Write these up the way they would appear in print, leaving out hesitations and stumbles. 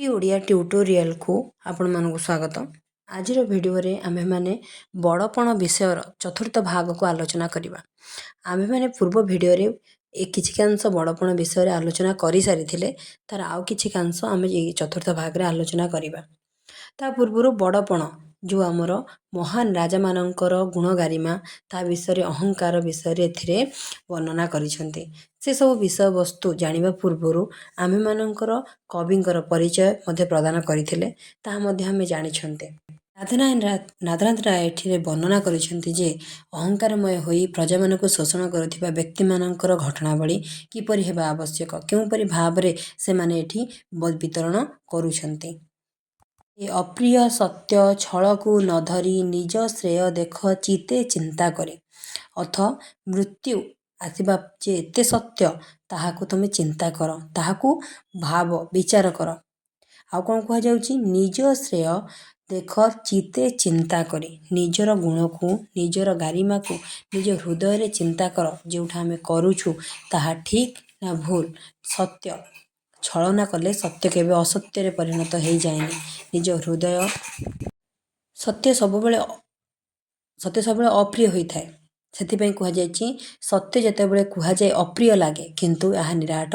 Odia tutorial को आपण मानक स्वागत। आज भिडियो रे आमे माने बड़पण विषयर चतुर्थ भाग को आलोचना करिबा। आमे माने पूर्व भिडियो रे किछि कांश बड़पण विषय रे आलोचना करि सारि थिले, तार आउ किछि कांश आमे ए चतुर्थ भाग रे आलोचना करिबा। ता पूर्वरु बड़पण जो आमर महान राजा मानकर गुण गारिमा ता विषय अहंकार विषय एथिरे वर्णना करिसेंते। से सब विषय वस्तु जानिबा पूर्वरु आमे मानकर कविंकर परिचय मध्य प्रदान करिथिले, ता मध्य हमें जानिछंते। नाथनाथ राय एथिरे वर्णना करिसेंते जे अहंकारमय होई प्रजा मानक शोषण करुथिबा व्यक्ति मानकर घटनावली किपरि हेबा आवश्यक, केउपरि भावरे से माने एठी वितरण करुछंते। ए अप्रिय सत्य छलकु न धरी निज श्रेय देख चिते चिंता करे, अथ मृत्यु आसिबा जे एते सत्य ताहाकु तुमे चिंता कर, ताहाकु भाव विचार कर। आउ कौन कह जाउची, निज श्रेय देख चिते चिंता करे, निजर गुण को निजर गारिमा को निज हृदय रे चिंता कर, जेउठा हमें करूछु ताहा ठीक ना भूल, सत्य छलना कले सत्य केबे असत्य रे परिणत हेई जाएनी। निज हृदय सत्य सबबेले अप्रिय होइथाए, ସେଥିପାଇଁ କୁହାଯାଇଛି ସତ୍ୟ ଯେତେବେଳେ କୁହାଯାଏ ଅପ୍ରିୟ ଲାଗେ, କିନ୍ତୁ ଏହା ନିରାଟ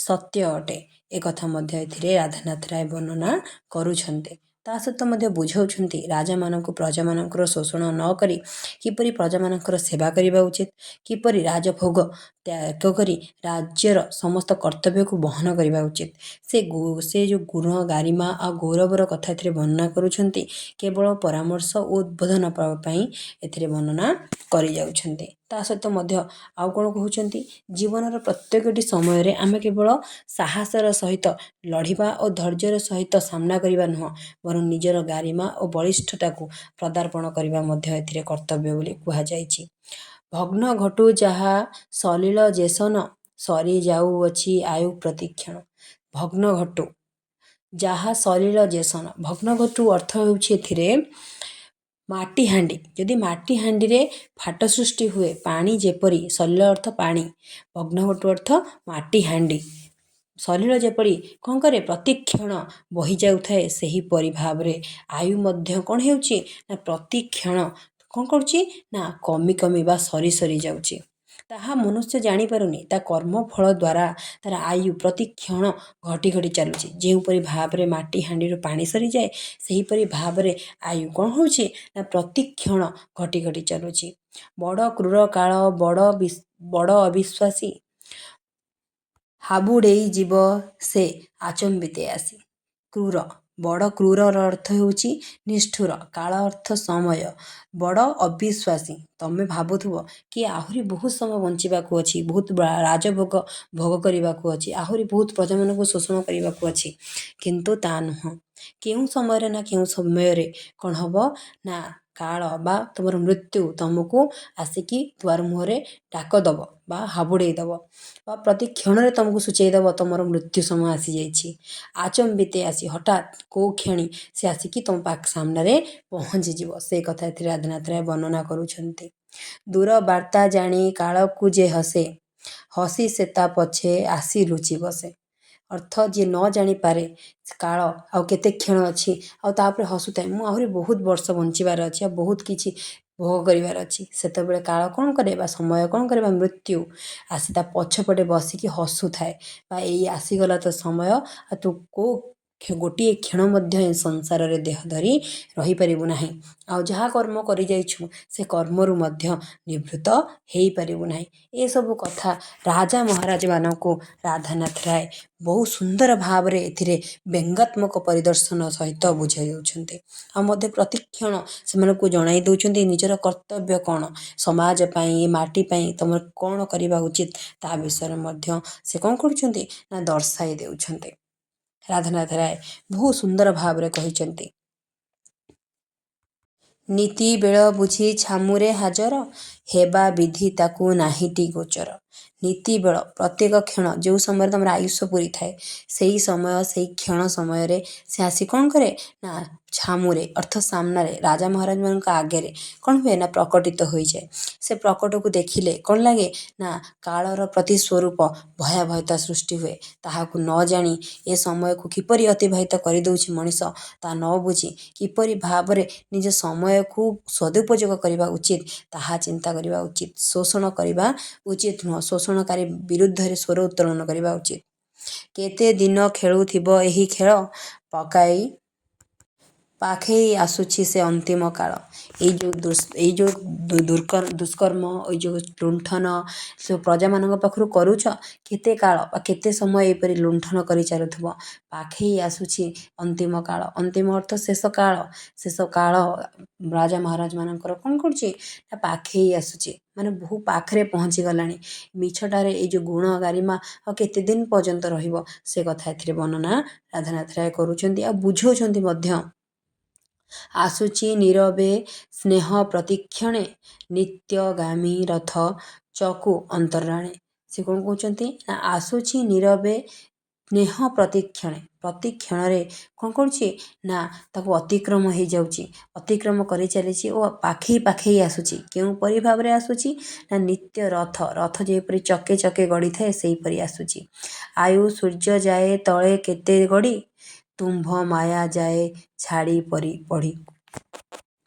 ସତ୍ୟ ଅଟେ। ଏ କଥା ମଧ୍ୟ ଏଥିରେ ରାଧାନାଥ ରାୟ ବର୍ଣ୍ଣନା କରୁଛନ୍ତି। ତା ସହିତ ମଧ୍ୟ ବୁଝାଉଛନ୍ତି ରାଜାମାନଙ୍କୁ ପ୍ରଜାମାନଙ୍କର ଶୋଷଣ ନ କରି କିପରି ପ୍ରଜାମାନଙ୍କର ସେବା କରିବା ଉଚିତ, କିପରି ରାଜଭୋଗ ତ୍ୟାଗ କରି ରାଜ୍ୟର ସମସ୍ତ କର୍ତ୍ତବ୍ୟକୁ ବହନ କରିବା ଉଚିତ। ସେ ଯେଉଁ ଗୁଣ ଗାରିମା ଆଉ ଗୌରବର କଥା ଏଥିରେ ବର୍ଣ୍ଣନା କରୁଛନ୍ତି, କେବଳ ପରାମର୍ଶ ଓ ଉଦ୍ବୋଧନ ପାଇଁ ଏଥିରେ ବର୍ଣ୍ଣନା କରିଯାଉଛନ୍ତି। ତା ସହିତ ମଧ୍ୟ ଆଉ କ'ଣ କହୁଛନ୍ତି, ଜୀବନର ପ୍ରତ୍ୟେକଟି ସମୟରେ ଆମେ କେବଳ ସାହସର ସହିତ ଲଢ଼ିବା ଓ ଧୈର୍ଯ୍ୟର ସହିତ ସାମ୍ନା କରିବା ନୁହଁ, ବରଂ ନିଜର ଗାରିମା ଓ ବଳିଷ୍ଠତାକୁ ପଦାର୍ପଣ କରିବା ମଧ୍ୟ ଏଥିରେ କର୍ତ୍ତବ୍ୟ ବୋଲି କୁହାଯାଇଛି। ଭଗ୍ନ ଘଟୁ ଯାହା ସଲିଳ ଯେସନ, ସରି ଯାଉଅଛି ଆୟୁ ପ୍ରତିକ୍ଷଣ। ଭଗ୍ନ ଘଟୁ ଯାହା ସଲିଳ ଯେସନ, ଭଗ୍ନ ଘଟୁ ଅର୍ଥ ହେଉଛି ଏଥିରେ ମାଟି ହାଣ୍ଡି। ଯଦି ମାଟି ହାଣ୍ଡିରେ ଫାଟ ସୃଷ୍ଟି ହୁଏ, ପାଣି ଯେପରି, ସଲିଳ ଅର୍ଥ ପାଣି, ଭଗ୍ନଘଟୁ ଅର୍ଥ ମାଟି ହାଣ୍ଡି। ସଲିଳ ଯେପରି କ'ଣ କରେ, ପ୍ରତିକ୍ଷଣ ବହି ଯାଉଥାଏ, ସେହିପରି ଭାବରେ ଆୟୁ ମଧ୍ୟ କ'ଣ ହେଉଛି ନା ପ୍ରତିକ୍ଷଣ କ'ଣ କରୁଛି ନା କମି କମି ବା ସରି ସରି ଯାଉଛି। ତାହା ମନୁଷ୍ୟ ଜାଣିପାରୁନି, ତା କର୍ମ ଫଳ ଦ୍ୱାରା ତାର ଆୟୁ ପ୍ରତିକ୍ଷଣ ଘଟି ଘଟି ଚାଲୁଛି। ଯେଉଁପରି ଭାବରେ ମାଟି ହାଣ୍ଡିରୁ ପାଣି ସରିଯାଏ, ସେହିପରି ଭାବରେ ଆୟୁ କ'ଣ ହେଉଛି ନା ପ୍ରତିକ୍ଷଣ ଘଟି ଘଟି ଚାଲୁଛି। ବଡ଼ କ୍ରୂର କାଳ, ବଡ଼ ଅବିଶ୍ୱାସୀ, ହାବୁଡ଼େଇ ଯିବ ସେ ଆଚମ୍ବିତେ ଆସି। କ୍ରୂର, ବଡ଼ କ୍ରୂରର ଅର୍ଥ ହେଉଛି ନିଷ୍ଠୁର, କାଳ ଅର୍ଥ ସମୟ, ବଡ଼ ଅବିଶ୍ୱାସୀ। ତମେ ଭାବୁଥିବ କି ଆହୁରି ବହୁତ ସମୟ ବଞ୍ଚିବାକୁ ଅଛି, ବହୁତ ରାଜଭୋଗ ଭୋଗ କରିବାକୁ ଅଛି, ଆହୁରି ବହୁତ ପ୍ରଜାମାନଙ୍କୁ ଶୋଷଣ କରିବାକୁ ଅଛି, କିନ୍ତୁ ତା ନୁହଁ। କେଉଁ ସମୟରେ ନା କେଉଁ ସମୟରେ କ'ଣ ହେବ ନା କାଳ ବା ତୁମର ମୃତ୍ୟୁ ତୁମକୁ ଆସିକି ଦୁଆର ମୁହଁରେ ଡାକ ଦେବ ବା ହାବୁଡ଼େଇ ଦେବ ବା ପ୍ରତି କ୍ଷଣରେ ତୁମକୁ ସୂଚାଇ ଦେବ ତୁମର ମୃତ୍ୟୁ ସମୟ ଆସିଯାଇଛି। ଆଚମ୍ବିତେ ଆସି, ହଠାତ୍ କେଉଁ କ୍ଷଣି ସେ ଆସିକି ତୁମ ପାଖ ସାମ୍ନାରେ ପହଞ୍ଚିଯିବ, ସେ କଥା ଏଥିରେ ରାଧାନାଥ ରାୟ ବର୍ଣ୍ଣନା କରୁଛନ୍ତି। ଦୂର ବାର୍ତ୍ତା ଜାଣି କାଳକୁ ଯେ ହସେ, ହସି ସେ ତା ପଛେ ଆସି ଲୁଚି ବସେ। ଅର୍ଥ, ଯିଏ ନ ଜାଣିପାରେ କାଳ ଆଉ କେତେ କ୍ଷଣ ଅଛି ଆଉ ତାପରେ ହସୁଥାଏ, ମୁଁ ଆହୁରି ବହୁତ ବର୍ଷ ବଞ୍ଚିବାର ଅଛି ଆଉ ବହୁତ କିଛି ଭୋଗ କରିବାର ଅଛି, ସେତେବେଳେ କାଳ କ'ଣ କରେ ବା ସମୟ କ'ଣ କରେ ବା ମୃତ୍ୟୁ ଆସି ତା ପଛପଟେ ବସିକି ହସୁଥାଏ ବା ଏଇ ଆସିଗଲା ତ ସମୟ, ଆଉ ତୁ କେଉଁ ଗୋଟିଏ କ୍ଷଣ ମଧ୍ୟ ଏ ସଂସାରରେ ଦେହ ଧରି ରହିପାରିବୁ ନାହିଁ, ଆଉ ଯାହା କର୍ମ କରିଯାଇଛୁ ସେ କର୍ମରୁ ମଧ୍ୟ ନିବୃତ୍ତ ହେଇପାରିବୁ ନାହିଁ। ଏସବୁ କଥା ରାଜା ମହାରାଜାମାନଙ୍କୁ ରାଧାନାଥ ରାୟ ବହୁ ସୁନ୍ଦର ଭାବରେ ଏଥିରେ ବ୍ୟଙ୍ଗାତ୍ମକ ପରିଦର୍ଶନ ସହିତ ବୁଝାଇ ଦେଉଛନ୍ତି। ଆଉ ମଧ୍ୟ ପ୍ରତିକ୍ଷଣ ସେମାନଙ୍କୁ ଜଣାଇ ଦେଉଛନ୍ତି ନିଜର କର୍ତ୍ତବ୍ୟ କ'ଣ, ସମାଜ ପାଇଁ, ଏ ମାଟି ପାଇଁ ତୁମର କ'ଣ କରିବା ଉଚିତ, ତା ବିଷୟରେ ମଧ୍ୟ ସେ କ'ଣ କରୁଛନ୍ତି ନା ଦର୍ଶାଇ ଦେଉଛନ୍ତି। ରାଧାନାଥ ରାୟ ବହୁ ସୁନ୍ଦର ଭାବରେ କହିଛନ୍ତି, ନୀତି ବେଳ ବୁଝି ଛାମୁରେ ହାଜର, ହେବା ବିଧି ତାକୁ ନାହିଁଟି ଗୋଚର। ନୀତିବେଳ ପ୍ରତ୍ୟେକ କ୍ଷଣ ଯେଉଁ ସମୟରେ ତୁମର ଆୟୁଷ ପୂରିଥାଏ ସେହି ସମୟ ସେହି କ୍ଷଣ ସମୟରେ ସେ ଆସି କ'ଣ କରେ ନା ଛାମୁରେ ଅର୍ଥାତ୍ ସାମ୍ନାରେ ରାଜା ମହାରାଜମାନଙ୍କ ଆଗରେ କ'ଣ ହୁଏ ନା ପ୍ରକଟିତ ହୋଇଯାଏ। ସେ ପ୍ରକଟକୁ ଦେଖିଲେ କ'ଣ ଲାଗେ ନା କାଳର ପ୍ରତି ସ୍ୱରୂପ ଭୟାବହତା ସୃଷ୍ଟି ହୁଏ। ତାହାକୁ ନ ଜାଣି ଏ ସମୟକୁ କିପରି ଅତିବାହିତ କରିଦେଉଛି ମଣିଷ ତା ନ ବୁଝି କିପରି ଭାବରେ ନିଜ ସମୟକୁ ସଦୁପଯୋଗ କରିବା ଉଚିତ ତାହା ଚିନ୍ତା କରିବା ଉଚିତ। ଶୋଷଣ କରିବା ଉଚିତ ନୁହଁ। ଶୋଷଣକାରୀ ବିରୁଦ୍ଧରେ ସ୍ୱର ଉତ୍ତୋଳନ କରିବା ଉଚିତ। କେତେ ଦିନ ଖେଳୁଥିବ ଏହି ଖେଳ ପକାଇ ପାଖେଇ ଆସୁଛି ସେ ଅନ୍ତିମ କାଳ। ଏଇ ଯେଉଁ ଦୁଷ୍କର୍ମ ଏଇ ଯେଉଁ ଲୁଣ୍ଠନ ସବୁ ପ୍ରଜାମାନଙ୍କ ପାଖରୁ କରୁଛ କେତେ କାଳ ବା କେତେ ସମୟ ଏହିପରି ଲୁଣ୍ଠନ କରି ଚାଲୁଥିବ। ପାଖେଇ ଆସୁଛି ଅନ୍ତିମ କାଳ। ଅନ୍ତିମ ଅର୍ଥ ଶେଷ କାଳ। ଶେଷ କାଳ ରାଜା ମହାରାଜମାନଙ୍କର କ'ଣ କରୁଛି ନା ପାଖେଇ ଆସୁଛି ମାନେ ବହୁ ପାଖରେ ପହଞ୍ଚି ଗଲାଣି। ମିଛଟାରେ ଏଇ ଯେଉଁ ଗୁଣ ଗାରିମା ଆଉ କେତେ ଦିନ ପର୍ଯ୍ୟନ୍ତ ରହିବ ସେ କଥା ଏଥିରେ ବର୍ଣ୍ଣନା ରାଧାନାଥ ରାୟ କରୁଛନ୍ତି ଆଉ ବୁଝାଉଛନ୍ତି ମଧ୍ୟ। ଆସୁଛି ନୀରବେ ସ୍ନେହ ପ୍ରତିକ୍ଷଣେ ନିତ୍ୟଗାମୀ ରଥ ଚକୁ ଅନ୍ତରାଣେ। ସେ କ'ଣ କହୁଛନ୍ତି ନା ଆସୁଛି ନୀରବେ ସ୍ନେହ ପ୍ରତିକ୍ଷଣେ ପ୍ରତି କ୍ଷଣରେ କ'ଣ କରୁଛି ନା ତାକୁ ଅତିକ୍ରମ ହେଇଯାଉଛି ଅତିକ୍ରମ କରି ଚାଲିଛି ଓ ପାଖେଇ ପାଖେଇ ଆସୁଛି। କେଉଁପରି ଭାବରେ ଆସୁଛି ନା ନିତ୍ୟ ରଥ ରଥ ଯେପରି ଚକେ ଚକେ ଗଡ଼ିଥାଏ ସେହିପରି ଆସୁଛି। ଆୟୁ ସୂର୍ଯ୍ୟ ଯାଏ ତଳେ କେତେ ଗଡ଼ି ତୁମ୍ଭ ମାୟା ଯାଏ ଛାଡ଼ି ପରି ପଢ଼ି।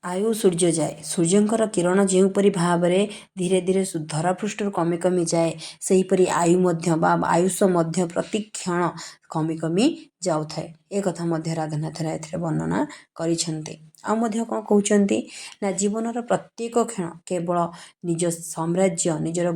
ଆୟୁ ସୂର୍ଯ୍ୟ ଯାଏ ସୂର୍ଯ୍ୟଙ୍କର କିରଣ ଯେଉଁପରି ଭାବରେ ଧୀରେ ଧୀରେ ଧରାପୃଷ୍ଠରୁ କମି କମି ଯାଏ ସେହିପରି ଆୟୁ ମଧ୍ୟ ବା ଆୟୁଷ ମଧ୍ୟ ପ୍ରତି କ୍ଷଣ କମି କମି ଯାଉଥାଏ। ଏ କଥା ମଧ୍ୟ ରାଧାନାଥ ରାୟ ଏଥିରେ ବର୍ଣ୍ଣନା କରିଛନ୍ତି। ଆଉ ମଧ୍ୟ କ'ଣ କହୁଛନ୍ତି ନା ଜୀବନର ପ୍ରତ୍ୟେକ କ୍ଷଣ କେବଳ ନିଜ ସାମ୍ରାଜ୍ୟ ନିଜର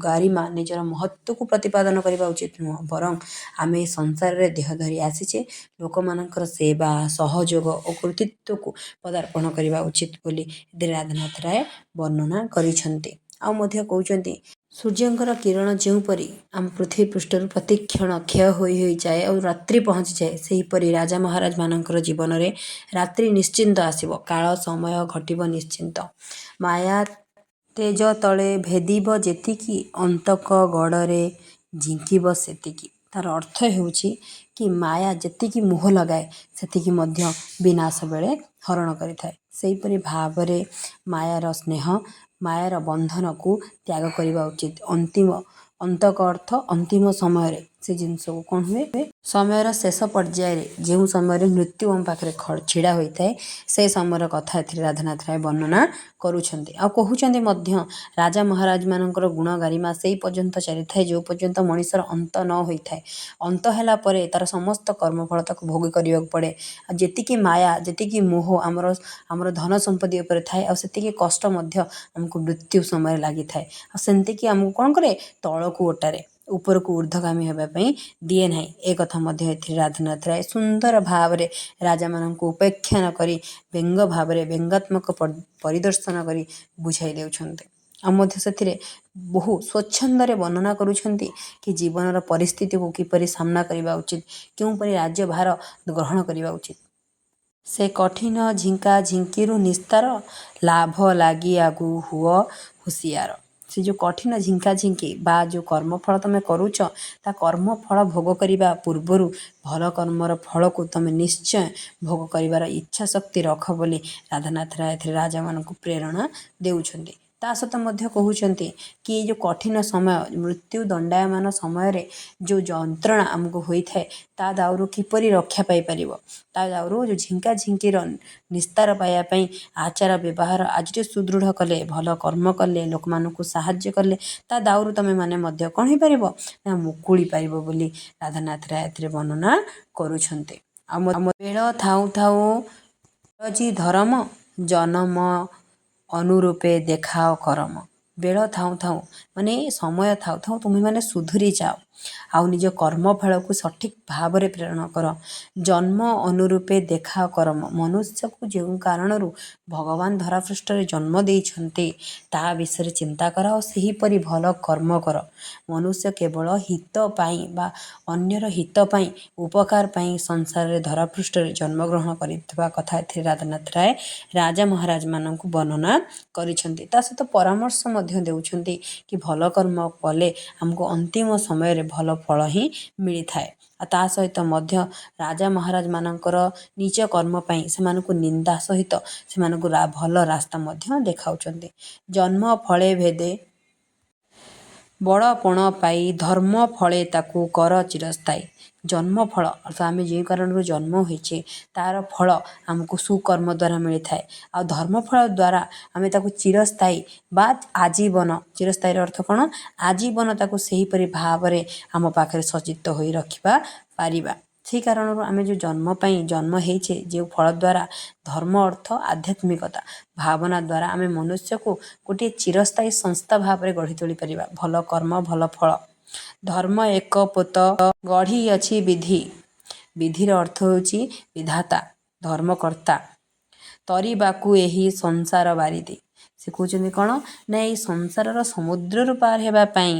ଗାରିମା ନିଜର ମହତ୍ତ୍ୱକୁ ପ୍ରତିପାଦନ କରିବା ଉଚିତ ନୁହଁ। ବରଂ ଆମେ ଏ ସଂସାରରେ ଦେହ ଧରି ଆସିଛେ ଲୋକମାନଙ୍କର ସେବା ସହଯୋଗ ଓ କୃତିତ୍ୱକୁ ପଦାର୍ପଣ କରିବା ଉଚିତ ବୋଲି ଏଥିରେ ରାଧାନାଥ ରାୟ ବର୍ଣ୍ଣନା କରିଛନ୍ତି। ଆଉ ମଧ୍ୟ କହୁଛନ୍ତି ସୂର୍ଯ୍ୟଙ୍କର କିରଣ ଯେଉଁପରି ଆମ ପୃଥିବୀ ପୃଷ୍ଠରୁ ପ୍ରତିକ୍ଷଣ କ୍ଷୟ ହୋଇ ହୋଇଯାଏ ଆଉ ରାତ୍ରି ପହଞ୍ଚିଯାଏ ସେହିପରି ରାଜା ମହାରାଜମାନଙ୍କର ଜୀବନରେ ରାତ୍ରି ନିଶ୍ଚିନ୍ତ ଆସିବ। କାଳ ସମୟ ଘଟିବ ନିଶ୍ଚିନ୍ତ। ମାୟା ତେଜ ତଳେ ଭେଦିବ ଯେତିକି ଅନ୍ତକ ଗଡ଼ରେ ଝିଙ୍କିବ ସେତିକି। ତା'ର ଅର୍ଥ ହେଉଛି କି ମାୟା ଯେତିକି ମୋହ ଲଗାଏ ସେତିକି ମଧ୍ୟ ବିନାଶ ବେଳେ ହରଣ କରିଥାଏ। ସେହିପରି ଭାବରେ ମାୟାର ସ୍ନେହ ମାୟାର ବନ୍ଧନକୁ ତ୍ୟାଗ କରିବା ଉଚିତ। ଅନ୍ତକ ଅର୍ଥ ଅନ୍ତିମ ସମୟରେ ସେ ଜିନିଷକୁ କ'ଣ ହୁଏ ସମୟର ଶେଷ ପର୍ଯ୍ୟାୟରେ ଯେଉଁ ସମୟରେ ମୃତ୍ୟୁ ଆମ ପାଖରେ ଛିଡ଼ା ହୋଇଥାଏ ସେ ସମୟର କଥା ଏଥିରେ ରାଧାନାଥ ରାୟ ବର୍ଣ୍ଣନା କରୁଛନ୍ତି। ଆଉ କହୁଛନ୍ତି ମଧ୍ୟ ରାଜା ମହାରାଜମାନଙ୍କର ଗୁଣ ଗାରିମା ସେଇ ପର୍ଯ୍ୟନ୍ତ ଚାଲିଥାଏ ଯେଉଁ ପର୍ଯ୍ୟନ୍ତ ମଣିଷର ଅନ୍ତ ନ ହୋଇଥାଏ। ଅନ୍ତ ହେଲା ପରେ ତା'ର ସମସ୍ତ କର୍ମଫଳ ତାକୁ ଭୋଗ କରିବାକୁ ପଡ଼େ। ଆଉ ଯେତିକି ମାୟା ଯେତିକି ମୋହ ଆମର ଧନ ସମ୍ପତ୍ତି ଉପରେ ଥାଏ ଆଉ ସେତିକି କଷ୍ଟ ମଧ୍ୟ ଆମକୁ ମୃତ୍ୟୁ ସମୟରେ ଲାଗିଥାଏ। ଆଉ ସେମିତିକି ଆମକୁ କ'ଣ କରେ ତଳକୁ ଓଟାରେ ଉପରକୁ ଊର୍ଦ୍ଧ୍ୱଗାମୀ ହେବା ପାଇଁ ଦିଏ ନାହିଁ। ଏ କଥା ମଧ୍ୟ ଏଥିରେ ରାଧାନାଥ ରାୟ ସୁନ୍ଦର ଭାବରେ ରାଜାମାନଙ୍କୁ ଉପେକ୍ଷା କରି ବ୍ୟଙ୍ଗ ଭାବରେ ବ୍ୟଙ୍ଗାତ୍ମକ ପରିଦର୍ଶନ କରି ବୁଝାଇ ଦେଉଛନ୍ତି। ଆଉ ମଧ୍ୟ ସେଥିରେ ବହୁ ସ୍ୱଚ୍ଛନ୍ଦରେ ବର୍ଣ୍ଣନା କରୁଛନ୍ତି କି ଜୀବନର ପରିସ୍ଥିତିକୁ କିପରି ସାମ୍ନା କରିବା ଉଚିତ କେଉଁପରି ରାଜ୍ୟଭାର ଗ୍ରହଣ କରିବା ଉଚିତ। ସେ କଠିନ ଝିଙ୍କା ଝିଙ୍କିରୁ ନିସ୍ତାର ଲାଭ ଲାଗି ଆଗୁ ହୁଅ ହୁସିଆର। ସେ ଯେଉଁ କଠିନ ଝିଙ୍କାଝିଙ୍କି ବା ଯେଉଁ କର୍ମଫଳ ତୁମେ କରୁଛ ତା କର୍ମଫଳ ଭୋଗ କରିବା ପୂର୍ବରୁ ଭଲ କର୍ମର ଫଳକୁ ତୁମେ ନିଶ୍ଚୟ ଭୋଗ କରିବାର ଇଚ୍ଛା ଶକ୍ତି ରଖ ବୋଲି ରାଧାନାଥ ରାୟ ଏଥିରେ ରାଜାମାନଙ୍କୁ ପ୍ରେରଣା ଦେଉଛନ୍ତି। ତା ସହିତ ମଧ୍ୟ କହୁଛନ୍ତି କି ଏଇ ଯେଉଁ କଠିନ ସମୟ ମୃତ୍ୟୁ ଦଣ୍ଡାୟମାନ ସମୟରେ ଯେଉଁ ଯନ୍ତ୍ରଣା ଆମକୁ ହୋଇଥାଏ ତା ଦାଉରୁ କିପରି ରକ୍ଷା ପାଇପାରିବ। ତା ଦାଉରୁ ଯେଉଁ ଝିଙ୍କାଝିଙ୍କିର ନିସ୍ତାର ପାଇବା ପାଇଁ ଆଚାର ବ୍ୟବହାର ଆଜିଠୁ ସୁଦୃଢ଼ କଲେ ଭଲ କର୍ମ କଲେ ଲୋକମାନଙ୍କୁ ସାହାଯ୍ୟ କଲେ ତା ଦାଉରୁ ତୁମେମାନେ ମଧ୍ୟ କ'ଣ ହେଇପାରିବ ନା ମୁକୁଳି ପାରିବ ବୋଲି ରାଧାନାଥ ରାୟ ଏଥିରେ ବର୍ଣ୍ଣନା କରୁଛନ୍ତି। ଆମ ବେଳ ଥାଉଁ ଥାଉଁ ଅଜି ଧରମ ଜନମ ଅନୁରୂପେ ଦେଖାଅ କରମ। ବେଳ ଥାଉଁ ଥାଉଁ ମାନେ ସମୟ ଥାଉଁ ଥାଉଁ ତୁମେମାନେ ସୁଧୁରି ଯାଅ ଆଉ ନିଜ କର୍ମଫଳକୁ ସଠିକ୍ ଭାବରେ ପ୍ରେରଣ କର। ଜନ୍ମ ଅନୁରୂପେ ଦେଖାଅ କର୍ମ। ମନୁଷ୍ୟକୁ ଯେଉଁ କାରଣରୁ ଭଗବାନ ଧରାପୃଷ୍ଠରେ ଜନ୍ମ ଦେଇଛନ୍ତି ତାହା ବିଷୟରେ ଚିନ୍ତା କର ଓ ସେହିପରି ଭଲ କର୍ମ କର। ମନୁଷ୍ୟ କେବଳ ହିତ ପାଇଁ ବା ଅନ୍ୟର ହିତ ପାଇଁ ଉପକାର ପାଇଁ ସଂସାରରେ ଧରାପୃଷ୍ଠରେ ଜନ୍ମଗ୍ରହଣ କରିଥିବା କଥା ଏଥିରେ ରାଧାନାଥ ରାୟ ରାଜା ମହାରାଜମାନଙ୍କୁ ବର୍ଣ୍ଣନା କରିଛନ୍ତି। ତା ସହିତ ପରାମର୍ଶ ମଧ୍ୟ ଦେଉଛନ୍ତି କି ଭଲ କର୍ମ କଲେ ଆମକୁ ଅନ୍ତିମ ସମୟରେ ଭଲ ଫଳ ହିଁ ମିଳିଥାଏ। ଆଉ ତା ସହିତ ମଧ୍ୟ ରାଜା ମହାରାଜମାନଙ୍କର ନିଜ କର୍ମ ପାଇଁ ସେମାନଙ୍କୁ ନିନ୍ଦା ସହିତ ସେମାନଙ୍କୁ ଭଲ ରାସ୍ତା ମଧ୍ୟ ଦେଖାଉଛନ୍ତି। ଜନ୍ମ ଫଳେ ଭେଦେ ବଡ଼ପଣ ପାଇ ଧର୍ମ ଫଳେ ତାକୁ କର ଚିରସ୍ଥାୟୀ। ଜନ୍ମଫଳ ଅର୍ଥାତ୍ ଆମେ ଯେଉଁ କାରଣରୁ ଜନ୍ମ ହୋଇଛେ ତା'ର ଫଳ ଆମକୁ ସୁକର୍ମ ଦ୍ୱାରା ମିଳିଥାଏ। ଆଉ ଧର୍ମଫଳ ଦ୍ୱାରା ଆମେ ତାକୁ ଚିରସ୍ଥାୟୀ ବା ଆଜୀବନ, ଚିରସ୍ଥାୟୀର ଅର୍ଥ କ'ଣ? ଆଜୀବନ ତାକୁ ସେହିପରି ଭାବରେ ଆମ ପାଖରେ ସଜ୍ଜିତ ହୋଇ ରଖିବା ପାରିବା। ସେହି କାରଣରୁ ଆମେ ଯେଉଁ ଜନ୍ମ ପାଇଁ ଜନ୍ମ ହେଇଛେ, ଯେଉଁ ଫଳ ଦ୍ୱାରା ଧର୍ମ ଅର୍ଥ ଆଧ୍ୟାତ୍ମିକତା ଭାବନା ଦ୍ୱାରା ଆମେ ମନୁଷ୍ୟକୁ ଗୋଟିଏ ଚିରସ୍ଥାୟୀ ସଂସ୍ଥା ଭାବରେ ଗଢ଼ି ତୋଳିପାରିବା। ଭଲ କର୍ମ ଭଲ ଫଳ। ଧର୍ମ ଏକ ପୋତ ଗଢ଼ି ଅଛି ବିଧି। ବିଧିର ଅର୍ଥ ହେଉଛି ବିଧାତା, ଧର୍ମକର୍ତ୍ତା। ତରିବାକୁ ଏହି ସଂସାର ବାରିଧି। ସେ କହୁଛନ୍ତି କ'ଣ ନା ଏହି ସଂସାରର ସମୁଦ୍ରରୁ ପାର ହେବା ପାଇଁ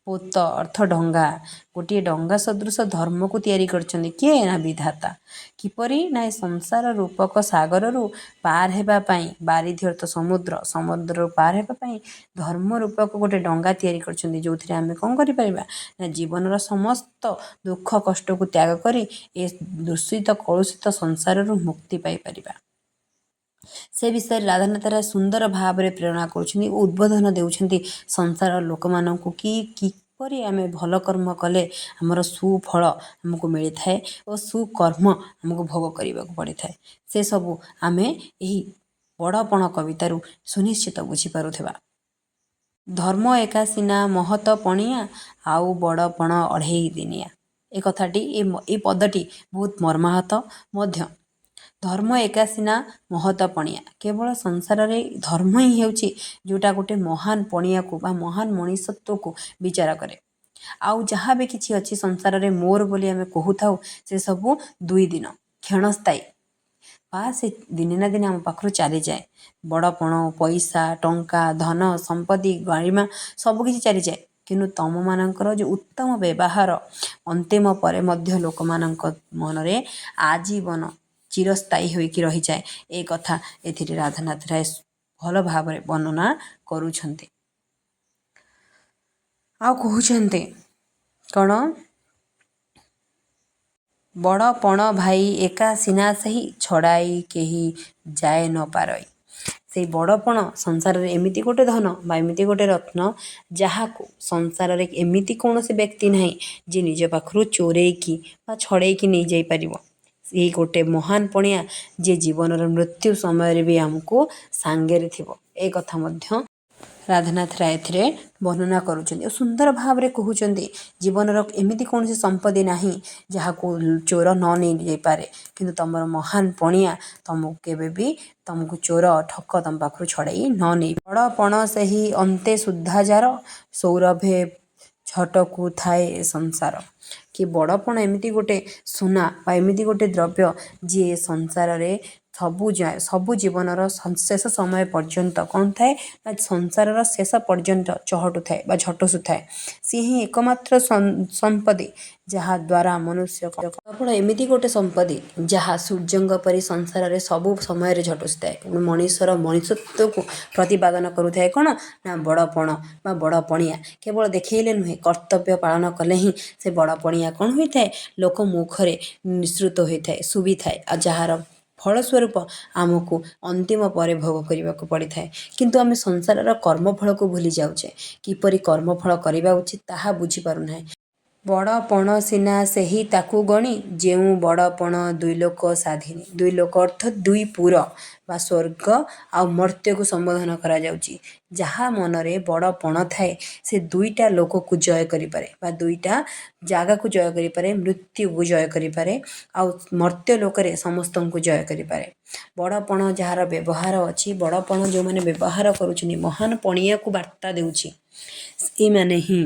ପୋତ ଅର୍ଥ ଡଙ୍ଗା, ଗୋଟିଏ ଡଙ୍ଗା ସଦୃଶ ଧର୍ମକୁ ତିଆରି କରିଛନ୍ତି। କିଏ? ନା ବିଧାତା। କିପରି? ନା ଏ ସଂସାର ରୂପକ ସାଗରରୁ ପାର ହେବା ପାଇଁ, ବାରିଧି ଅର୍ଥ ସମୁଦ୍ର, ସମୁଦ୍ରରୁ ପାର ହେବା ପାଇଁ ଧର୍ମ ରୂପକ ଗୋଟେ ଡଙ୍ଗା ତିଆରି କରିଛନ୍ତି। ଯେଉଁଥିରେ ଆମେ କ'ଣ କରିପାରିବା ନା ଜୀବନର ସମସ୍ତ ଦୁଃଖ କଷ୍ଟକୁ ତ୍ୟାଗ କରି ଏ ଦୂଷିତ କଳୁଷିତ ସଂସାରରୁ ମୁକ୍ତି ପାଇପାରିବା। ସେ ବିଷୟରେ ରାଧାନାଥ ରାୟ ସୁନ୍ଦର ଭାବରେ ପ୍ରେରଣା କରୁଛନ୍ତି ଓ ଉଦ୍ବୋଧନ ଦେଉଛନ୍ତି ସଂସାରର ଲୋକମାନଙ୍କୁ କି କିପରି ଆମେ ଭଲ କର୍ମ କଲେ ଆମର ସୁଫଳ ଆମକୁ ମିଳିଥାଏ ଓ ସୁକର୍ମ ଆମକୁ ଭୋଗ କରିବାକୁ ପଡ଼ିଥାଏ। ସେସବୁ ଆମେ ଏହି ବଡ଼ପଣ କବିତାରୁ ସୁନିଶ୍ଚିତ ବୁଝିପାରୁଥିବା। ଧର୍ମ ଏକା ସିନା ମହତ ପଣିଆ ଆଉ ବଡ଼ପଣ ଅଢ଼େଇ ଦିନିଆ। ଏ କଥାଟି ଏ ପଦଟି ବହୁତ ମର୍ମାହତ ମଧ୍ୟ। ଧର୍ମ ଏକା ସିନା ମହତ ପଣିଆ। କେବଳ ସଂସାରରେ ଧର୍ମ ହିଁ ହେଉଛି ଯେଉଁଟା ଗୋଟେ ମହାନ ପଣିଆକୁ ବା ମହାନ ମଣିଷତ୍ୱକୁ ବିଚାର କରେ। ଆଉ ଯାହା ବି କିଛି ଅଛି ସଂସାରରେ ମୋର ବୋଲି ଆମେ କହୁଥାଉ ସେସବୁ 2 ଦିନ କ୍ଷଣସ୍ଥାୟୀ ବା ସେ ଦିନେ ନା ଦିନେ ଆମ ପାଖରୁ ଚାଲିଯାଏ। ବଡ଼ପଣ, ପଇସା, ଟଙ୍କା, ଧନ, ସମ୍ପତ୍ତି, ଗାରିମା ସବୁକିଛି ଚାଲିଯାଏ। କିନ୍ତୁ ତମମାନଙ୍କର ଯେଉଁ ଉତ୍ତମ ବ୍ୟବହାର ଅନ୍ତିମ ପରେ ମଧ୍ୟ ଲୋକମାନଙ୍କ ମନରେ ଆଜୀବନ ଚିରସ୍ଥାୟୀ ହୋଇକି ରହିଯାଏ। ଏ କଥା ଏଥିରେ ରାଧାନାଥ ରାୟ ଭଲ ଭାବରେ ବର୍ଣ୍ଣନା କରୁଛନ୍ତି। ଆଉ କହୁଛନ୍ତି କ'ଣ? ବଡ଼ପଣ ଭାଇ ଏକା ସିନା ସେହି ଛଡ଼ାଇ କେହି ଯାଏ ନ ପାରଇ। ସେଇ ବଡ଼ପଣ ସଂସାରରେ ଏମିତି ଗୋଟେ ଧନ ବା ଏମିତି ଗୋଟେ ରତ୍ନ ଯାହାକୁ ସଂସାରରେ ଏମିତି କୌଣସି ବ୍ୟକ୍ତି ନାହିଁ ଯିଏ ନିଜ ପାଖରୁ ଚୋରେଇକି ବା ଛଡ଼େଇକି ନେଇଯାଇପାରିବ। ସେଇ ଗୋଟେ ମହାନ ପଣିଆ ଯିଏ ଜୀବନର ମୃତ୍ୟୁ ସମୟରେ ବି ଆମକୁ ସାଙ୍ଗରେ ଥିବ। ଏ କଥା ମଧ୍ୟ ରାଧାନାଥ ରାୟ ଏଥିରେ ବର୍ଣ୍ଣନା କରୁଛନ୍ତି ଓ ସୁନ୍ଦର ଭାବରେ କହୁଛନ୍ତି ଜୀବନର ଏମିତି କୌଣସି ସମ୍ପତ୍ତି ନାହିଁ ଯାହାକୁ ଚୋର ନ ନେଇଯାଇପାରେ। କିନ୍ତୁ ତମର ମହାନ ପଣିଆ ତମକୁ କେବେ ବି ତମକୁ ଚୋର ଠକ ତମ ପାଖରୁ ଛଡ଼େଇ ନ ନେଇ। ବଡ଼ପଣ ସେହି ଅନ୍ତେ ସୁଦ୍ଧା ଯାର ସୌରଭେ ଝଟକୁ ଥାଏ ଏ ସଂସାର। କି ବଡ଼ପଣ ଏମିତି ଗୋଟେ ସୁନା ବା ଏମିତି ଗୋଟେ ଦ୍ରବ୍ୟ ଯିଏ ସଂସାରରେ ସବୁ ଜୀବନର ଶେଷ ସମୟ ପର୍ଯ୍ୟନ୍ତ କ'ଣ ଥାଏ ନା ସଂସାରର ଶେଷ ପର୍ଯ୍ୟନ୍ତ ଚହଟୁ ଥାଏ ବା ଝଟସୁ ଥାଏ। ସିଏ ହିଁ ଏକମାତ୍ର ସମ୍ପତ୍ତି ଯାହାଦ୍ୱାରା ମନୁଷ୍ୟ ଆପଣ ଏମିତି ଗୋଟେ ସମ୍ପତ୍ତି ଯାହା ସୂର୍ଯ୍ୟଙ୍କ ପରି ସଂସାରରେ ସବୁ ସମୟରେ ଝଟସୁଥାଏ। ମଣିଷର ମଣିଷତ୍ୱକୁ ପ୍ରତିପାଦନ କରୁଥାଏ କ'ଣ ନା ବଡ଼ପଣ ବା ବଡ଼ ପଣିଆ। କେବଳ ଦେଖେଇଲେ ନୁହେଁ, କର୍ତ୍ତବ୍ୟ ପାଳନ କଲେ ହିଁ ସେ ବଡ଼ ପଣିଆ କ'ଣ ହୋଇଥାଏ ଲୋକ ମୁଖରେ ନିଃସୃତ ହୋଇଥାଏ, ଶୁଭିଥାଏ ଆଉ ଯାହାର ଫଳସ୍ୱରୂପ ଆମକୁ ଅନ୍ତିମ ପରେ ଭୋଗ କରିବାକୁ ପଡ଼ିଥାଏ। କିନ୍ତୁ ଆମେ ସଂସାରର କର୍ମଫଳକୁ ଭୁଲି ଯାଉଛେ। କିପରି କର୍ମଫଳ କରିବା ଉଚିତ ତାହା ବୁଝିପାରୁନାହିଁ। ବଡ଼ପଣ ସିନା ସେହି ତାକୁ ଗଣି ଯେଉଁ ବଡ଼ପଣ ଦୁଇଲୋକ ସାଧିନୀ। ଦୁଇଲୋକ ଅର୍ଥ 2 ପୁର ବା ସ୍ୱର୍ଗ ଆଉ ମର୍ତ୍ତ୍ୟକୁ ସମ୍ବୋଧନ କରାଯାଉଛି। ଯାହା ମନରେ ବଡ଼ପଣ ଥାଏ ସେ 2ଟା ଲୋକକୁ ଜୟ କରିପାରେ ବା 2ଟା ଜାଗାକୁ ଜୟ କରିପାରେ, ମୃତ୍ୟୁକୁ ଜୟ କରିପାରେ ଆଉ ମର୍ତ୍ତ୍ୟ ଲୋକରେ ସମସ୍ତଙ୍କୁ ଜୟ କରିପାରେ। ବଡ଼ପଣ ଯାହାର ବ୍ୟବହାର ଅଛି, ବଡ଼ପଣ ଯେଉଁମାନେ ବ୍ୟବହାର କରୁଛନ୍ତି ମହାନ ପଣିଆକୁ ବାର୍ତ୍ତା ଦେଉଛି। ଏମାନେ ହିଁ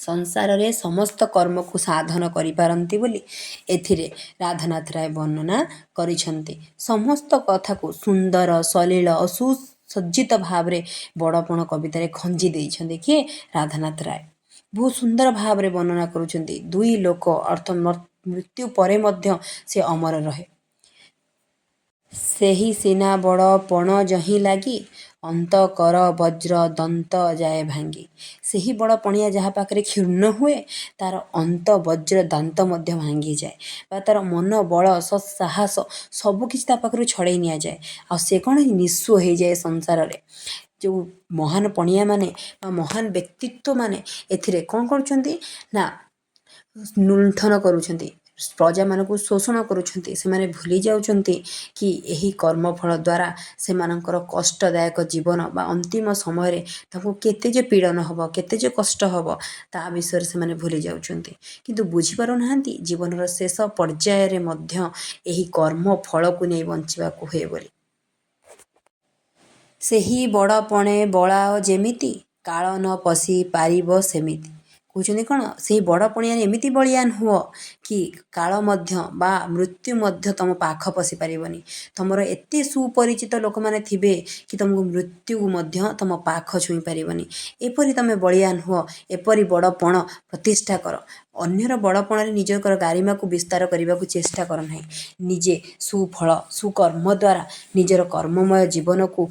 ସଂସାରରେ ସମସ୍ତ କର୍ମକୁ ସାଧନ କରିପାରନ୍ତି ବୋଲି ଏଥିରେ ରାଧାନାଥ ରାୟ ବର୍ଣ୍ଣନା କରିଛନ୍ତି। ସମସ୍ତ କଥାକୁ ସୁନ୍ଦର, ସଲିଳ ଓ ସୁସଜ୍ଜିତ ଭାବରେ ବଡ଼ପଣ କବିତାରେ ଖଞ୍ଜି ଦେଇଛନ୍ତି କିଏ? ରାଧାନାଥ ରାୟ। ବହୁତ ସୁନ୍ଦର ଭାବରେ ବର୍ଣ୍ଣନା କରୁଛନ୍ତି। ଦୁଇ ଲୋକ ଅର୍ଥ ମୃତ୍ୟୁ ପରେ ମଧ୍ୟ ସେ ଅମର ରହେ। ସେହି ସିନା ବଡ଼ ପଣ ଯହିଁ ଲାଗି, ଅନ୍ତ କର ବଜ୍ର ଦନ୍ତ ଯାଏ ଭାଙ୍ଗି। ସେହି ବଡ଼ ପଣିଆ ଯାହା ପାଖରେ କ୍ଷୁର୍ଣ୍ଣ ହୁଏ, ତା'ର ଅନ୍ତ ବଜ୍ର ଦାନ୍ତ ମଧ୍ୟ ଭାଙ୍ଗିଯାଏ ବା ତା'ର ମନ, ବଳ, ସାହସ ସବୁକିଛି ତା ପାଖରୁ ଛଡ଼େଇ ନିଆଯାଏ। ଆଉ ସେ କ'ଣ ନିଃସ୍ୱ ହୋଇଯାଏ ସଂସାରରେ। ଯେଉଁ ମହାନ ପଣିଆମାନେ ବା ମହାନ ବ୍ୟକ୍ତିତ୍ୱମାନେ ଏଥିରେ କ'ଣ କରୁଛନ୍ତି ନା ଲୁଣ୍ଠନ କରୁଛନ୍ତି, ପ୍ରଜାମାନଙ୍କୁ ଶୋଷଣ କରୁଛନ୍ତି। ସେମାନେ ଭୁଲି ଯାଉଛନ୍ତି କି ଏହି କର୍ମଫଳ ଦ୍ୱାରା ସେମାନଙ୍କର କଷ୍ଟଦାୟକ ଜୀବନ ବା ଅନ୍ତିମ ସମୟରେ ତାଙ୍କୁ କେତେ ଯେ ପୀଡ଼ନ ହେବ, କେତେ ଯେ କଷ୍ଟ ହେବ, ତା ବିଷୟରେ ସେମାନେ ଭୁଲି ଯାଉଛନ୍ତି। କିନ୍ତୁ ବୁଝିପାରୁନାହାନ୍ତି ଜୀବନର ଶେଷ ପର୍ଯ୍ୟାୟରେ ମଧ୍ୟ ଏହି କର୍ମ ଫଳକୁ ନେଇ ବଞ୍ଚିବାକୁ ହୁଏ ବୋଲି। ସେହି ବଡ଼ପଣେ ବଳାଅ ଯେମିତି, କାଳ ନ ପଶି ପାରିବ ସେମିତି। କହୁଛନ୍ତି କ'ଣ? ସେହି ବଡ଼ ପଣିଆରେ ଏମିତି ବଳିୟାନ ହୁଅ କି କାଳ ମଧ୍ୟ ବା ମୃତ୍ୟୁ ମଧ୍ୟ ତୁମ ପାଖ ପଶି ପାରିବନି। ତୁମର ଏତେ ସୁପରିଚିତ ଲୋକମାନେ ଥିବେ କି ତୁମକୁ ମୃତ୍ୟୁକୁ ମଧ୍ୟ ତୁମ ପାଖ ଛୁଇଁ ପାରିବନି। ଏପରି ତୁମେ ବଳିୟାନ ହୁଅ, ଏପରି ବଡ଼ ପଣ ପ୍ରତିଷ୍ଠା କର। ଅନ୍ୟର ବଡ଼ପଣରେ ନିଜର ଗାରିମାକୁ ବିସ୍ତାର କରିବାକୁ ଚେଷ୍ଟା କର ନାହିଁ। ନିଜେ ସୁଫଳ ସୁକର୍ମ ଦ୍ୱାରା ନିଜର କର୍ମମୟ ଜୀବନକୁ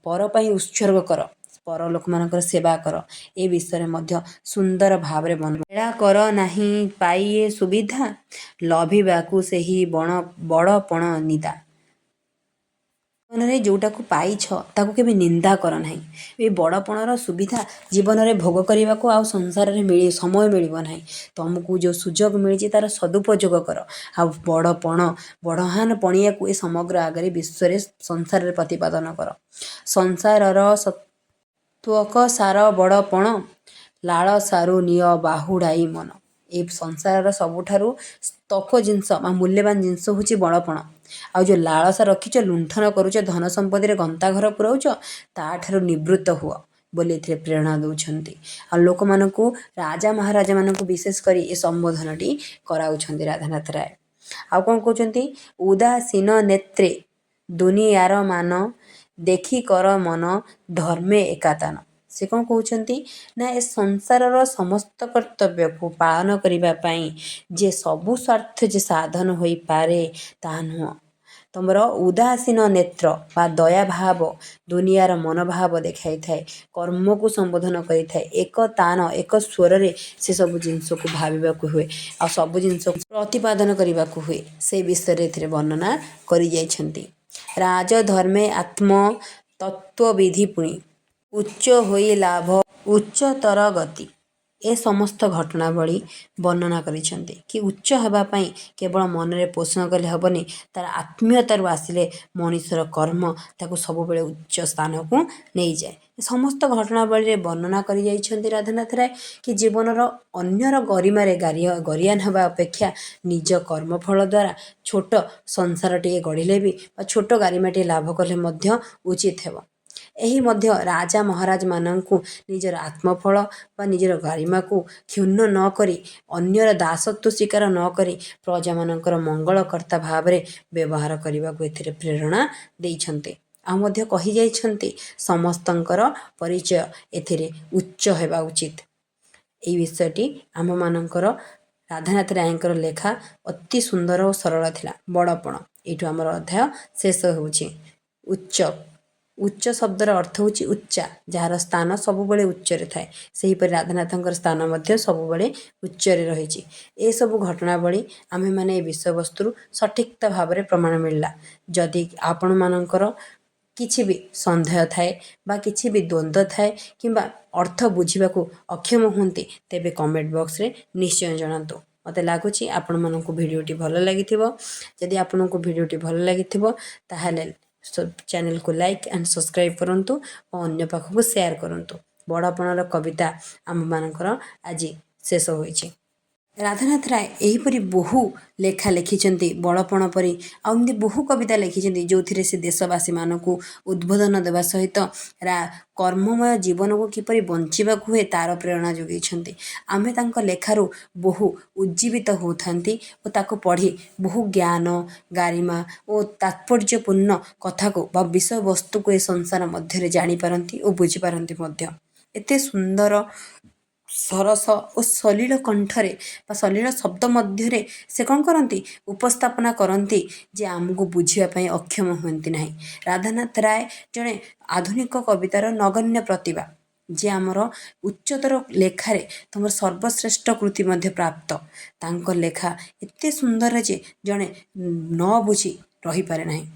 ପର ପାଇଁ ଉତ୍ସର୍ଗ କର, ପର ଲୋକମାନଙ୍କର ସେବା କର। ଏ ବିଷୟରେ ମଧ୍ୟ ସୁନ୍ଦର ଭାବରେ ବେଳା କର ନାହିଁ ପାଇଏ ସୁବିଧା, ଲଭିବାକୁ ସେହି ବଡ଼ପଣ ନିଦା। ଜୀବନରେ ଯେଉଁଟାକୁ ପାଇଛ ତାକୁ କେବେ ନିନ୍ଦା କର ନାହିଁ। ଏ ବଡ଼ପଣର ସୁବିଧା ଜୀବନରେ ଭୋଗ କରିବାକୁ ଆଉ ସଂସାରରେ ସମୟ ମିଳିବ ନାହିଁ। ତୁମକୁ ଯେଉଁ ସୁଯୋଗ ମିଳିଛି ତା'ର ସଦୁପଯୋଗ କର। ଆଉ ବଡ଼ହାନ ପଣିଆକୁ ଏ ସମଗ୍ର ଆଗରେ ବିଶ୍ୱରେ ସଂସାରରେ ପ୍ରତିପାଦନ କର। ସଂସାରର ସତ୍ତ୍ୱକ ସାର ବଡ଼ପଣ, ଲାଳସାରୁ ନିଅ ବାହୁଡ଼ାଇ ମନ। ଏ ସଂସାରର ସବୁଠାରୁ ସ୍ତକ ଜିନିଷ ବା ମୂଲ୍ୟବାନ ଜିନିଷ ହେଉଛି ବଡ଼ପଣ। ଆଉ ଯେଉଁ ଲାଳସା ରଖିଛ, ଲୁଣ୍ଠନ କରୁଛ, ଧନ ସମ୍ପତ୍ତିରେ ଗନ୍ତାଘର ପୁରାଉଛ, ତା'ଠାରୁ ନିବୃତ୍ତ ହୁଅ ବୋଲି ଏଥିରେ ପ୍ରେରଣା ଦେଉଛନ୍ତି। ଆଉ ଲୋକମାନଙ୍କୁ, ରାଜା ମହାରାଜାମାନଙ୍କୁ ବିଶେଷ କରି ଏ ସମ୍ବୋଧନଟି କରାଉଛନ୍ତି ରାଧାନାଥ ରାୟ। ଆଉ କ'ଣ କହୁଛନ୍ତି? ଉଦାସୀନ ନେତ୍ରେ ଦୁନିଆର ମାନ, ଦେଖି କର ମନ ଧର୍ମେ ଏକାତାନ। ସେ କ'ଣ କହୁଛନ୍ତି ନା ଏ ସଂସାରର ସମସ୍ତ କର୍ତ୍ତବ୍ୟକୁ ପାଳନ କରିବା ପାଇଁ ଯେ ସବୁ ସ୍ୱାର୍ଥ ଯେ ସାଧନ ହୋଇପାରେ ତାହା ନୁହଁ। ତୁମର ଉଦାସୀନ ନେତ୍ର ବା ଦୟାଭାବ ଦୁନିଆର ମନୋଭାବ ଦେଖାଇଥାଏ, କର୍ମକୁ ସମ୍ବୋଧନ କରିଥାଏ। ଏକ ତାନ, ଏକ ସ୍ୱରରେ ସେସବୁ ଜିନିଷକୁ ଭାବିବାକୁ ହୁଏ, ଆଉ ସବୁ ଜିନିଷକୁ ପ୍ରତିପାଦନ କରିବାକୁ ହୁଏ। ସେ ବିଷୟରେ ଏଥିରେ ବର୍ଣ୍ଣନା କରିଯାଇଛନ୍ତି। ରାଜଧର୍ମେ ଆତ୍ମ ତତ୍ତ୍ୱବିଧି ପୁଣି, ଉଚ୍ଚ ହୋଇ ଲାଭ ଉଚ୍ଚତର ଗତି। ଏ ସମସ୍ତ ଘଟଣାବଳୀ ବର୍ଣ୍ଣନା କରିଛନ୍ତି କି ଉଚ୍ଚ ହେବା ପାଇଁ କେବଳ ମନରେ ପୋଷଣ କଲେ ହେବନି, ତା'ର ଆତ୍ମୀୟତାରୁ ଆସିଲେ ମଣିଷର କର୍ମ ତାକୁ ସବୁବେଳେ ଉଚ୍ଚ ସ୍ଥାନକୁ ନେଇଯାଏ। ସମସ୍ତ ଘଟଣାବଳୀରେ ବର୍ଣ୍ଣନା କରିଯାଇଛନ୍ତି ରାଧାନାଥ ରାୟ କି ଜୀବନର ଅନ୍ୟର ଗରିମାରେ ଗରିୟାନ ହେବା ଅପେକ୍ଷା ନିଜ କର୍ମଫଳ ଦ୍ୱାରା ଛୋଟ ସଂସାରଟିଏ ଗଢ଼ିଲେ ବି ବା ଛୋଟ ଗାରିମାଟିଏ ଲାଭ କଲେ ମଧ୍ୟ ଉଚିତ ହେବ। ଏହି ମଧ୍ୟ ରାଜା ମହାରାଜମାନଙ୍କୁ ନିଜର ଆତ୍ମଫଳ ବା ନିଜର ଗାରିମାକୁ କ୍ଷୁଣ୍ଣ ନ କରି, ଅନ୍ୟର ଦାସତ୍ୱ ସ୍ୱୀକାର ନ କରି ପ୍ରଜାମାନଙ୍କର ମଙ୍ଗଳକର୍ତ୍ତା ଭାବରେ ବ୍ୟବହାର କରିବାକୁ ଏଥିରେ ପ୍ରେରଣା ଦେଇଛନ୍ତି। ଆଉ ମଧ୍ୟ କହିଯାଇଛନ୍ତି ସମସ୍ତଙ୍କର ପରିଚୟ ଏଥିରେ ଉଚ୍ଚ ହେବା ଉଚିତ। ଏହି ବିଷୟଟି ଆମମାନଙ୍କର ରାଧାନାଥ ରାୟଙ୍କର ଲେଖା ଅତି ସୁନ୍ଦର ଓ ସରଳ ଥିଲା। ବଡ଼ପଣ। ଏଇଠୁ ଆମର ଅଧ୍ୟାୟ ଶେଷ ହେଉଛି। ଉଚ୍ଚ ଶବ୍ଦର ଅର୍ଥ ହେଉଛି ଉଚ୍ଚା, ଯାହାର ସ୍ଥାନ ସବୁବେଳେ ଉଚ୍ଚରେ ଥାଏ। ସେହିପରି ରାଧାନାଥଙ୍କର ସ୍ଥାନ ମଧ୍ୟ ସବୁବେଳେ ଉଚ୍ଚରେ ରହିଛି। ଏସବୁ ଘଟଣାବଳୀ ଆମେମାନେ ଏ ବିଷୟବସ୍ତୁରୁ ସଠିକତା ଭାବରେ ପ୍ରମାଣ ମିଳିଲା। ଯଦି ଆପଣମାନଙ୍କର କିଛି ବି ସନ୍ଦେହ ଥାଏ ବା କିଛି ବି ଦ୍ୱନ୍ଦ୍ୱ ଥାଏ କିମ୍ବା ଅର୍ଥ ବୁଝିବାକୁ ଅକ୍ଷମ ହୁଅନ୍ତି, ତେବେ କମେଣ୍ଟ ବକ୍ସରେ ନିଶ୍ଚୟ ଜଣାନ୍ତୁ। ମୋତେ ଲାଗୁଛି ଆପଣମାନଙ୍କୁ ଭିଡ଼ିଓଟି ଭଲ ଲାଗିଥିବ। ଯଦି ଆପଣଙ୍କୁ ଭିଡ଼ିଓଟି ଭଲ ଲାଗିଥିବ ତାହେଲେ ଚ୍ୟାନେଲକୁ ଲାଇକ୍ ଆଣ୍ଡ ସବସ୍କ୍ରାଇବ୍ କରନ୍ତୁ ଓ ଅନ୍ୟ ପାଖକୁ ସେୟାର କରନ୍ତୁ। ବଡ଼ପଣର କବିତା ଆମମାନଙ୍କର ଆଜି ଶେଷ ହୋଇଛି। ରାଧାନାଥ ରାୟ ଏହିପରି ବହୁ ଲେଖା ଲେଖିଛନ୍ତି ବଳପଣ ପରି, ଆଉ ଏମିତି ବହୁ କବିତା ଲେଖିଛନ୍ତି ଯେଉଁଥିରେ ସେ ଦେଶବାସୀମାନଙ୍କୁ ଉଦ୍ବୋଧନ ଦେବା ସହିତ କର୍ମମୟ ଜୀବନକୁ କିପରି ବଞ୍ଚିବାକୁ ହୁଏ ତା'ର ପ୍ରେରଣା ଯୋଗାଇଛନ୍ତି। ଆମେ ତାଙ୍କ ଲେଖାରୁ ବହୁ ଉଜ୍ଜୀବିତ ହେଉଥାନ୍ତି ଓ ତାକୁ ପଢ଼ି ବହୁ ଜ୍ଞାନ ଗାରିମା ଓ ତାତ୍ପର୍ଯ୍ୟପୂର୍ଣ୍ଣ କଥାକୁ ବା ବିଷୟବସ୍ତୁକୁ ଏ ସଂସାର ମଧ୍ୟରେ ଜାଣିପାରନ୍ତି ଓ ବୁଝିପାରନ୍ତି ମଧ୍ୟ। ଏତେ ସୁନ୍ଦର ସରସ ଓ ସଲିଳ କଣ୍ଠରେ ବା ସଲିଳ ଶବ୍ଦ ମଧ୍ୟରେ ସେ କ'ଣ କରନ୍ତି, ଉପସ୍ଥାପନା କରନ୍ତି ଯେ ଆମକୁ ବୁଝିବା ପାଇଁ ଅକ୍ଷମ ହୁଅନ୍ତି ନାହିଁ। ରାଧାନାଥ ରାୟ ଜଣେ ଆଧୁନିକ କବିତାର ନଗଣ୍ୟ ପ୍ରତିଭା, ଯେ ଆମର ଉଚ୍ଚତର ଲେଖାରେ ତୁମର ସର୍ବଶ୍ରେଷ୍ଠ କୃତି ମଧ୍ୟ ପ୍ରାପ୍ତ। ତାଙ୍କ ଲେଖା ଏତେ ସୁନ୍ଦର ଯେ ଜଣେ ନ ବୁଝି ରହିପାରେ ନାହିଁ।